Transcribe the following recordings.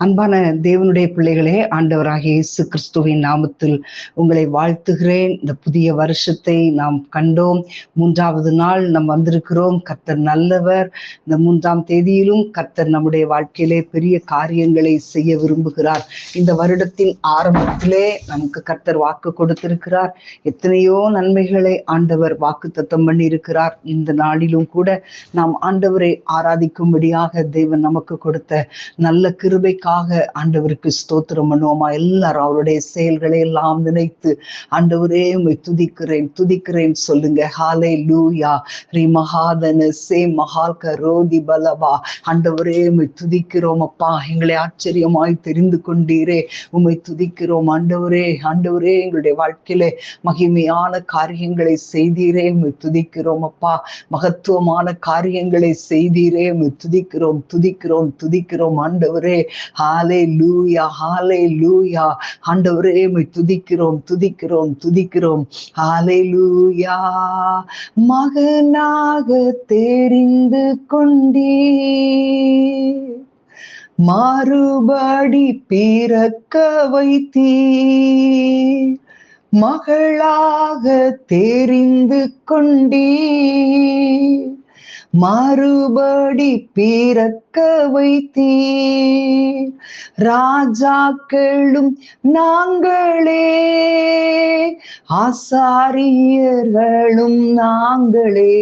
அன்பான தேவனுடைய பிள்ளைகளே, ஆண்டவராகிய இயேசு கிறிஸ்துவின் நாமத்தில் உங்களை வாழ்த்துகிறேன். இந்த புதிய வருஷத்தை நாம் கண்டோம். 3வது நாள் நாம் வந்திருக்கிறோம். கர்த்தர் நல்லவர். இந்த 3ஆம் தேதியிலும் கர்த்தர் நம்முடைய வாழ்க்கையிலே பெரிய காரியங்களை செய்ய விரும்புகிறார். இந்த வருடத்தின் ஆரம்பத்திலே நமக்கு கர்த்தர் வாக்கு கொடுத்திருக்கிறார். எத்தனையோ நன்மைகளை ஆண்டவர் வாக்குத்தத்தம் பண்ணி இருக்கிறார். இந்த நாளிலும் கூட நாம் ஆண்டவரை ஆராதிக்கும்படியாக தேவன் நமக்கு கொடுத்த நல்ல கிருபைக்காக ஆண்டவருக்கு ஸ்தோத்திரம் பண்ணுவோமா? எல்லாரும் அவருடைய செயல்களை எல்லாம் நினைத்து ஆண்டவரே உம்மை துதிக்கிறேன் சொல்லுங்க. ஹாலே லூயா ரீ மகாதன சே மகால் கரோதி பலவா. ஆண்டவரே உம்மை துதிக்கிறோம் அப்பா, எங்களை ஆச்சரியமாய் தெரிந்து கொண்டீரே, உம்மை துதிக்கிறோம் ஆண்டவரே. ஆண்டவரே, எங்களுடைய வாழ்க்கையில மகிமையான காரியங்களை செய்தீரே, உம்மை துதிக்கிறோம் அப்பா. மகத்துவமான காரியங்களை செய்தீரே, உம்மை துதிக்கிறோம் ஆண்டவரே. ஹாலே லூயா ஆண்டவரே, உம்மை துதிக்கிறோம். ஹாலே லூயா. மகனாக தெரிந்து கொண்டீ, மறுபடி பிறக்க வைத்தீ, மகளாக தெரிந்து கொண்டீ, மறுபடி பிறக்க வைத்தீர். ராஜாக்களும் நாங்களே, ஆசாரியர்களும் நாங்களே,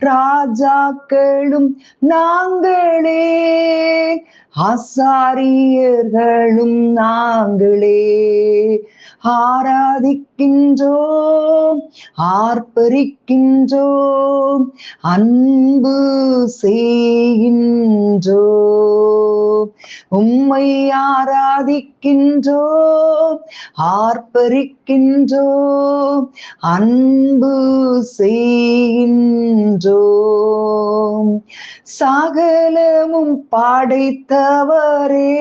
ராஜாக்களும் நாங்களே, ஆசாரியர்களும் நாங்களே. ஆராதிக்கின்றோம், ஆர்ப்பரிக்கின்றோம், அன்பு செய்கின்றோம். உம்மை ஆராதிக்கின்றோம், ஆர்ப்பரிக்கின்றோம், அன்பு செய்கின்றோம். சகலமும் படைத்தவரே,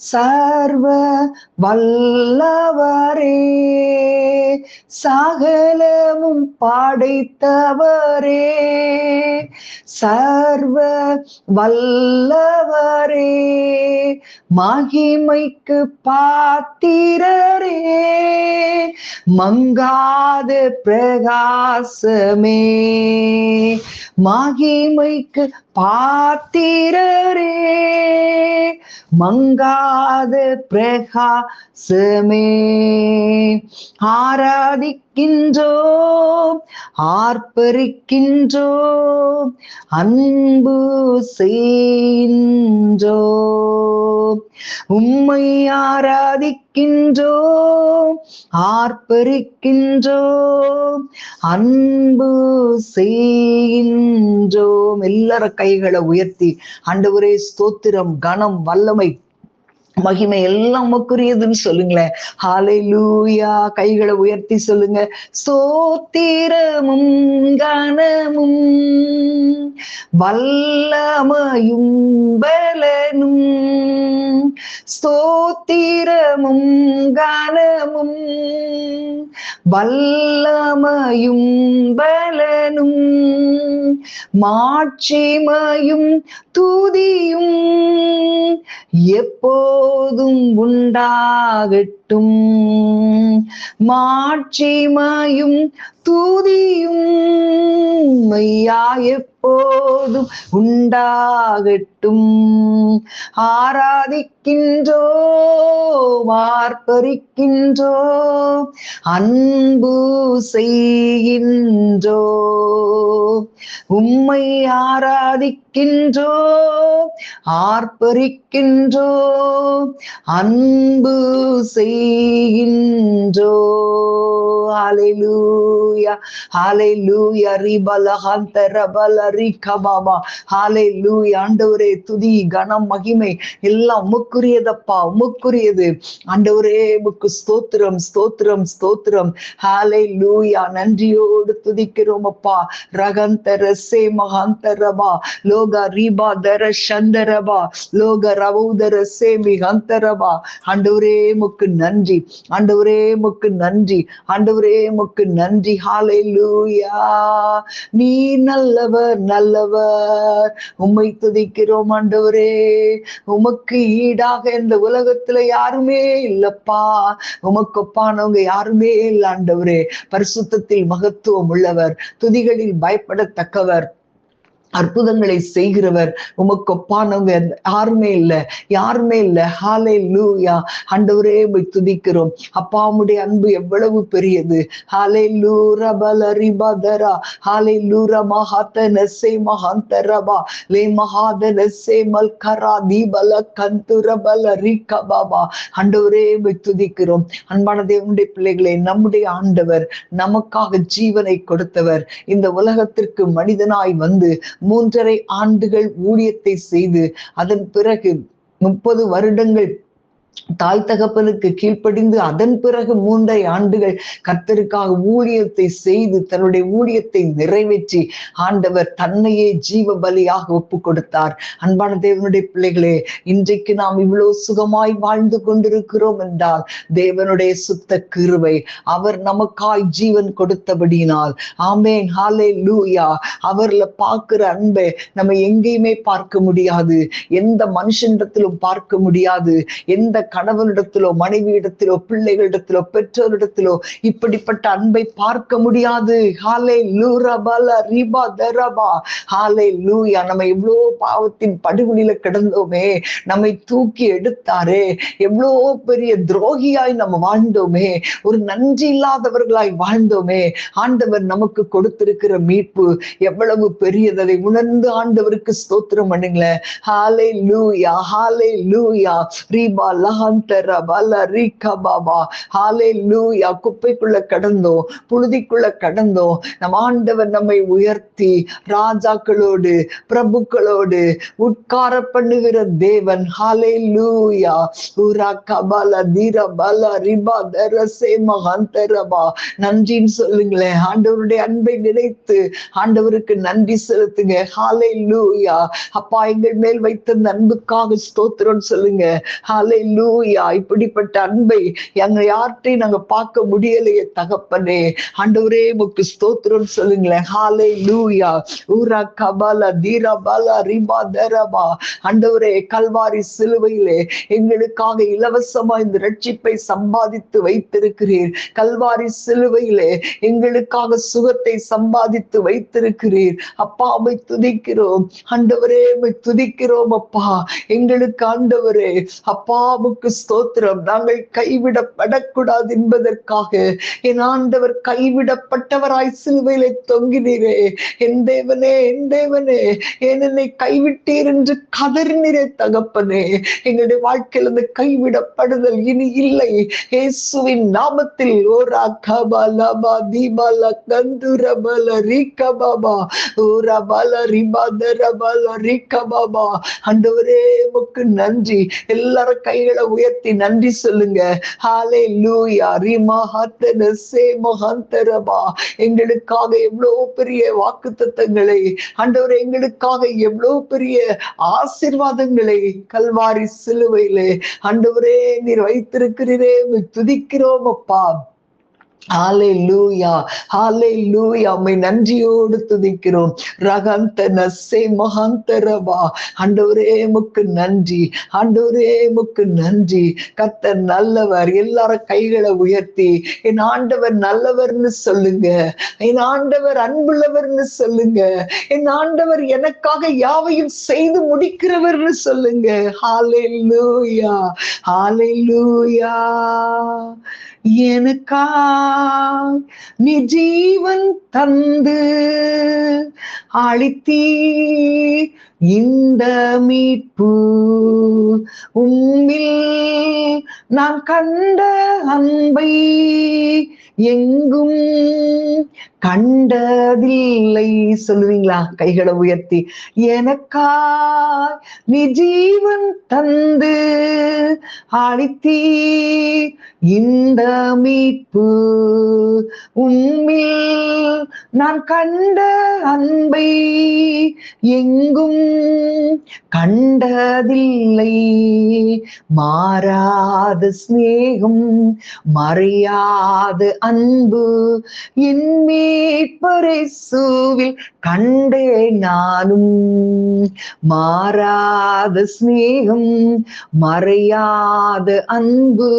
சர்வ வல்லவரே, சகலமும் படைத்தவரே, சர்வ வல்லவரே, மகிமைக்கு பாத்திரரே, மங்காத பிரகாசமே, மகிமைக்கு பாத்திரரே, மங்காத பிரகாசமே. ஆராதிக்கின்றோம், ஆர்ப்பரிக்கின்றோம், அன்பு செய்கின்றோம். உம்மை ஆராதிக்கின்றோம், ஆர்ப்பரிக்கின்றோம், அன்பு செய்கின்றோம். எல்லார கைகளை உயர்த்தி ஆண்டவரே ஸ்தோத்திரம், கனம், வல்லமை, மகிமை எல்லாம் உமக்குரியதுன்னு சொல்லுங்களேன். ஹல்லேலூயா. கைகளை உயர்த்தி சொல்லுங்க. ஸ்தோத்திரமும் கனமும் வல்லமையும் பலனும், ஸ்தோத்திரமும் கனமும் வல்லமையும் பலனும், மாட்சிமையும் துதியும் எப்போதும் உண்டாகட்டும். மாட்சிமையும் துதியும் ஐயா எப்போதும் உண்டாகட்டும். ஆராதிக்கின்றோம், ஆர்ப்பரிக்கின்றோம், அன்பு செய்கின்றோம். உம்மை ஆராதிக்கின்றோம், ஆர்ப்பரிக்கின்றோம், அன்பு செய்கின்றோம். ஹல்லேலூயா, ஹல்லேலூயா. ரிபலஹந்த ரபல ரிகபாபா. ஹல்லேலூயா. ஆண்டவரே, துதி, கனம், மகிமை எல்லாம் உமக்குரியதப்பா, உமக்குரியது ஆண்டவரே. உமக்கு ஸ்தோத்திரம், ஸ்தோத்திரம், ஸ்தோத்திரம். ஹல்லேலூயா. நன்றியோடு துதிக்கிறோம் அப்பா. ரகந்த ரஹந்தரசே மகாந்தரபா லோக ரீபா தர சந்தரபா லோக ரவுதரசே மிகந்தரபா. ஆண்டவரே முக்கு நன்றி, ஆண்டவரே முக்கு நன்றி, ஆண்டவரே முக்கு நன்றி. ஹல்லேலூயா. நீ நல்லவர் நல்லவர், உம்மை துதிக்கிறோம் ஆண்டவரே. உமக்கு ஈடாக இந்த உலகத்துல யாருமே இல்லப்பா, உமக்கு ஒப்பானவங்க யாருமே இல்ல ஆண்டவரே. பரிசுத்தத்தில் மகத்துவம் உள்ளவர், துதிகளில் பயப்படத்தக்கவர், அற்புதங்களை செய்கிறவர், உமக்கு ஒப்பானவங்க யாருமே இல்ல, யாருமே இல்ல. ஹல்லேலூயா. ஆண்டவரே உம்மை துதிக்கிறோம் அப்பா. உம்முடைய அன்பு எவ்வளவு பெரியது. ஹல்லேலூயா பலரிபதரா ஹல்லேலூயா மஹதனசே மஹந்தரபா லே மஹதனசே மல்கரா தீபல கந்துரபல ரிகபாபா. ஆண்டவரே உம்மை துதிக்கிறோம். அன்பான தேவனுடைய பிள்ளைகளே, நம்முடைய ஆண்டவர் நமக்காக ஜீவனை கொடுத்தவர். இந்த உலகத்திற்கு மனிதனாய் வந்து 3.5 ஆண்டுகள் ஊழியத்தை செய்து அதன் பிறகு 30 வருடங்கள் தாய் தகப்பனுக்கு கீழ்ப்படிந்து அதன் பிறகு 3.5 ஆண்டுகள் கர்த்தருக்காக ஊழியத்தை செய்து தன்னுடைய ஊழியத்தை நிறைவேற்றி ஆண்டவர் தன்னையே ஜீவ பலியாக ஒப்பு கொடுத்தார். அன்பான தேவனுடைய பிள்ளைகளே, இன்றைக்கு நாம் இவ்வளவு சுகமாய் வாழ்ந்து கொண்டிருக்கிறோம் என்றால் தேவனுடைய சுத்த கிருபை. அவர் நமக்காய் ஜீவன் கொடுத்தபடியினால். ஆமென். ஹல்லேலூயா. அவர்ல பார்க்கிற அன்பை நம்ம எங்கேயுமே பார்க்க முடியாது, எந்த மனுஷனிடத்திலும் பார்க்க முடியாது, எந்த கணவனிடத்திலோ மனைவியிடத்திலோ பிள்ளைகளிடத்திலோ பெற்றோரிடத்திலோ இப்படிப்பட்ட அன்பை பார்க்க முடியாது. ஹல்லேலூயா பலரிபா தரபா ஹல்லேலூயா. நம்ம எவ்வளோ பாவத்தின் படுகொலியில கிடந்தோமே, நம்மை தூக்கி எடுத்தாரே. எவ்வளோ பெரிய துரோகியாய் நம்ம வாழ்ந்தோமே, ஒரு நன்றி இல்லாதவர்களாய் வாழ்ந்தோமே. ஆண்டவர் நமக்கு கொடுத்திருக்கிற மீட்பு எவ்வளவு பெரியது, அதை உணர்ந்து ஆண்டவருக்கு ஸ்தோத்திரம் பண்ணுங்களேன். ஹல்லேலூயா ஹல்லேலூயா. ரீபா லஹந்தரபல ரிகபாபா ஹல்லேலூயா. குப்பைக்குள்ள கடந்தோம், புழுதிக்குள்ள கடந்தோம். நம் ஆண்டவர் நம்மை உயர்த்தி ராஜாக்களோடு பிரபுக்களோடு உட்கார பண்ணுகிற தேவன். ஹல்லேலூயா. உரா கபல தீரபல ரிபா தரசே மஹந்தரபா. நன்றின்னு சொல்லுங்களேன். ஆண்டவருடைய அன்பை நினைத்து ஆண்டவருக்கு நன்றி செலுத்துங்க. ஹல்லேலூயா. அப்பா, எங்கள் மேல் வைத்த அன்புக்காக ஸ்தோத்திரம் சொல்லுங்க. ஹல்லேலூயா. இப்படிப்பட்ட அன்பை எங்க யார்கிட்டையும் நாங்க பார்க்க முடியலையே தகப்பனே. ஆண்டவரே உமக்கு ஸ்தோத்திரம் சொல்லுங்களேன். ஹல்லேலூயா. ஊரா கபால தீரபால ரிபா தரபா. ஆண்டவரே, கல்வாரி சிலுவையிலே எங்களுக்காக இலவசமா இந்த ரட்சிப்பை சம்பாதித்து வைத்திருக்கிறீர். கல்வாரி சிலுவையிலே எங்களுக்காக சுகத்தை சம்பாதித்து வைத்திருக்கிறீர். அப்பா, உம்மை துதிக்கிறோம் ஆண்டவரே, உம்மை துதிக்கிறோம் அப்பா. எங்களுக்கு ஆண்டவரே அப்பாவுக்கு ஸ்தோத்திரம். நாங்கள் கைவிடப்படக்கூடாது என்பதற்காக என் ஆண்டவர் கைவிடப்பட்டவராய் சிலுவையிலே தொங்கினீரே. என் தேவனே, என் தேவனே, என்னை கைவிட்டீர் என்று கதறினீரே தகப்பனே. எங்களுடைய வாழ்க்கையில் அந்த கைவிடப்படுதல் இனி இல்லை. இயேசுவின் நாமத்தில் ஓரா கபலபா தீபல கந்துரபல ரிகபாபா ஓரபல ரிபதரபல ரிகபாபா. ஆண்டவரே உமக்கு நன்றி. எல்லாரும் கைகளை உயர்த்தி நன்றி சொல்லுங்க. ஹல்லேலூயா. ரிமஹதனசே மஹந்தரபா. எங்களுக்காக எவ்வளவு பெரிய வாக்குத்தத்தங்களை ஆண்டவரே, எங்களுக்காக எவ்வளவு பெரிய ஆசீர்வாதங்களை கல்வாரி சிலுவையிலே ஆண்டவரே நீர் வைத்திருக்கிறீரே. துதிக்கிறோம் அப்பா. ஹல்லேலூயா ஹல்லேலூயா. உம்மை நன்றியோடு துதிக்கிறோம். ரகந்தனசே மஹந்தரபா. ஆண்டவரே உமக்கு நன்றி, ஆண்டவரே உமக்கு நன்றி. கர்த்தர் நல்லவர். எல்லாரும் கைகளை உயர்த்தி என் ஆண்டவர் நல்லவர்னு சொல்லுங்க. என் ஆண்டவர் அன்புள்ளவர்னு சொல்லுங்க. என் ஆண்டவர் எனக்காக யாவையும் செய்து முடிக்கிறவர்னு சொல்லுங்க. ஹல்லேலூயா ஹல்லேலூயா. எனக்கா நீ ஜீவன் தந்து அளித்தீ இந்த மீட்பு, உம்மில் நான் கண்ட அன்பை எங்கும் கண்டதில்லை. சொல்லுவீங்களா கைகளை உயர்த்தி? எனக்காய் நீ ஜீவன் தந்து அளித்தீ இந்த மீட்பு, உம்மில் நான் கண்ட அன்பை எங்கும் கண்டதில்லை. மாறாத சிநேகம் மறையாத அன்பு என் மீட்பர் இயேசுவில் கண்டேன் நானும். மாறாத சிநேகம் மறையாத அன்பு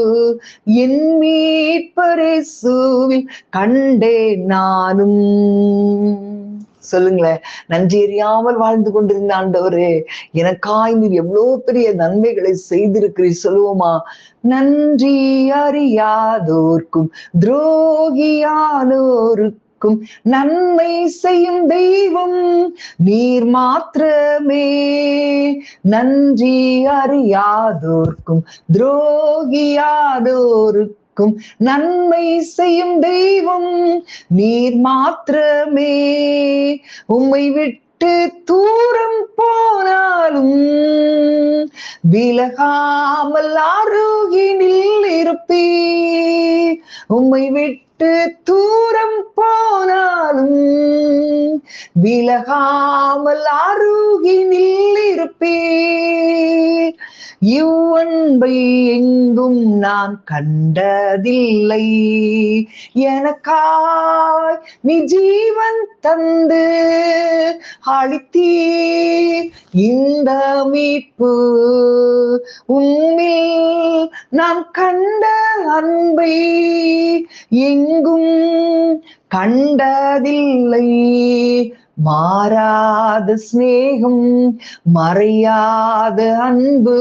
என் மீட்பர் இயேசுவில் கண்டேன் நானும். சொல்லுங்களேன், நன்றி அறியாமல் வாழ்ந்து கொண்டிருந்த ஆண்டவரே, எனக்காய் நீர் எவ்வளவு பெரிய நன்மைகளை செய்திருக்கிறீர் சொல்லுவோமா? நன்றி அறியாதோர்க்கும் துரோகியானோருக்கும் நன்மை செய்யும் தெய்வம் நீர் மாத்திரமே. நன்றி அறியாதோர்க்கும் துரோகியானோருக்கும் நன்மை செய்யும் தெய்வம் நீர் மாத்திரமே. உம்மை விட்டு தூரம் போனாலும் விலகாமல் அருகினில் இருப்பீர். உம்மை விட்டு தூரம் போனாலும் விலகாமல் அருகினில் இருப்பீர். இவ்வன்பை எங்கும் நான் கண்டதில்லை. எனக்காய் நீ ஜீவன் தந்து அளித்தீர் இந்த மீட்பு. உம்மில் நான் கண்ட அன்பை எங்கும் கண்டதில்லை. மாறாத சிநேகம் மறையாத அன்பு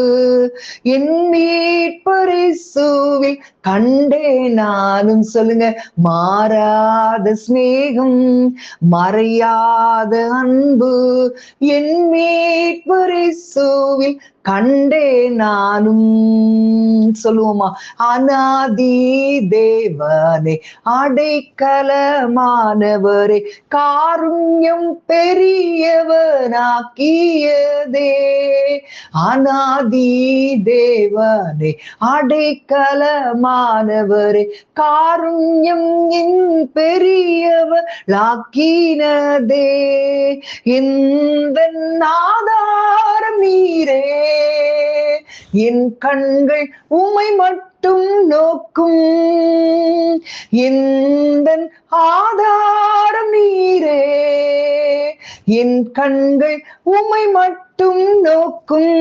என் மீட்பர் இயேசுவில் கண்டேன் நானும். சொல்லுங்க, மாறாத சிநேகம் மறையாத அன்பு என் மீட்பர் இயேசுவில் கண்டேன் நானும். சொல்லுவோமா? அநாதி தேவனே அடைக்கலமானவரே காருண்யம் பெரியவனாக்கியதே. அநாதி தேவனே அடைக்கலமானவரே காருண்யம் என் பெரியவளாக்கினதே. இந்த ஆதாரம் நீரே, என் கண்கள் உம்மை மட்டும் நோக்கும். எந்த ஆதாரம் நீரே, என் கண்கள் உம்மை மட்டும் நோக்கும்.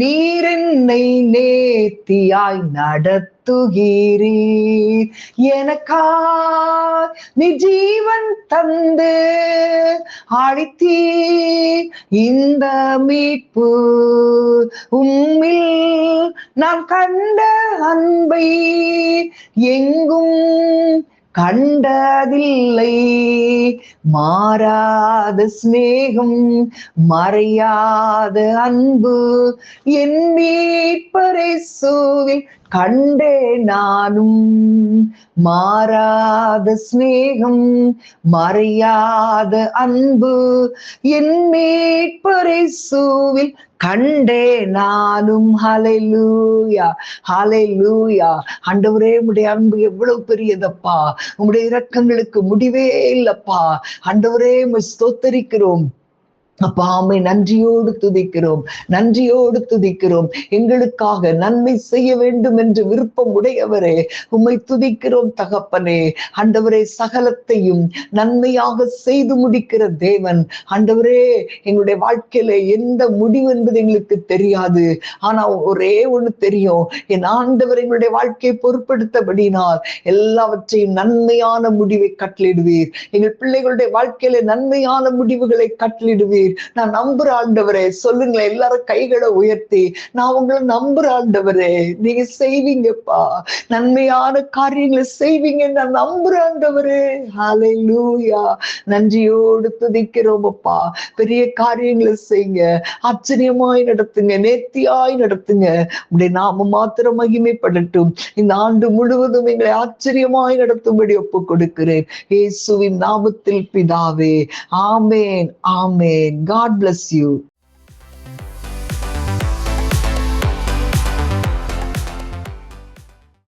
நீர் என்னை நேர்த்தியாய் நடத்துகிறீர். எனக்காய் நீ ஜீவன் தந்து அளித்தீர் இந்த மீட்பு. உம்மில் நான் கண்ட அன்பை எங்கும் கண்டதில்லை. மாறாத சிநேகம் மறையாத அன்பு என் மீட்பர் இயேசுவில் கண்டேன் நானும். மாறாத சிநேகம் மறையாத அன்பு என் மீட்பர் இயேசுவில் கண்டேன் நானும். ஹல்லேலூயா, ஹல்லேலூயா. ஆண்டவரே, உம்முடைய அன்பு எவ்வளவு பெரியதப்பா. உம்முடைய இரக்கங்களுக்கு முடிவே இல்லப்பா. ஆண்டவரே, உம்மை ஸ்தோத்தரிக்கிறோம் அப்பா. உம்மை நன்றியோடு துதிக்கிறோம், நன்றியோடு துதிக்கிறோம். எங்களுக்காக நன்மை செய்ய வேண்டும் என்று விருப்பம் உடையவரே, உம்மை துதிக்கிறோம் தகப்பனே. ஆண்டவரே, சகலத்தையும் நன்மையாக செய்து முடிக்கிற தேவன். ஆண்டவரே, எங்களுடைய வாழ்க்கையில எந்த முடிவு என்பது எங்களுக்கு தெரியாது. ஆனா ஒரே ஒண்ணு தெரியும், என் ஆண்டவர் எங்களுடைய வாழ்க்கையை பொறுப்படுத்தபடினால் எல்லாவற்றையும் நன்மையான முடிவை கட்டளிடுவீர். எங்கள் பிள்ளைகளுடைய வாழ்க்கையில நன்மையான முடிவுகளை கட்டளிடுவீர். நான் நம்புற ஆண்டவரே. சொல்லுங்களேன் எல்லாரும் கைகளை உயர்த்தி, நான் உங்களை நம்புற ஆண்டவரே, நீங்க செய்வீங்கப்பா, நன்மையான காரியங்களை செய்வீங்க, நான் நம்புற ஆண்டவரே. ஹல்லேலூயா. நன்றியோடு துதிக்கிறோம் அப்பா. பெரிய காரியங்களை செய்யுங்க, ஆச்சரியமாய் நடத்துங்க, நேர்த்தியாய் நடத்துங்க. உடைய நாம மாத்திரம் மகிமைப்படட்டும். இந்த ஆண்டு முழுவதும் எங்களை ஆச்சரியமாய் நடத்தும்படி ஒப்பு கொடுக்கிறேன் இயேசுவின் நாமத்தில் பிதாவே. ஆமேன், ஆமேன். God bless you.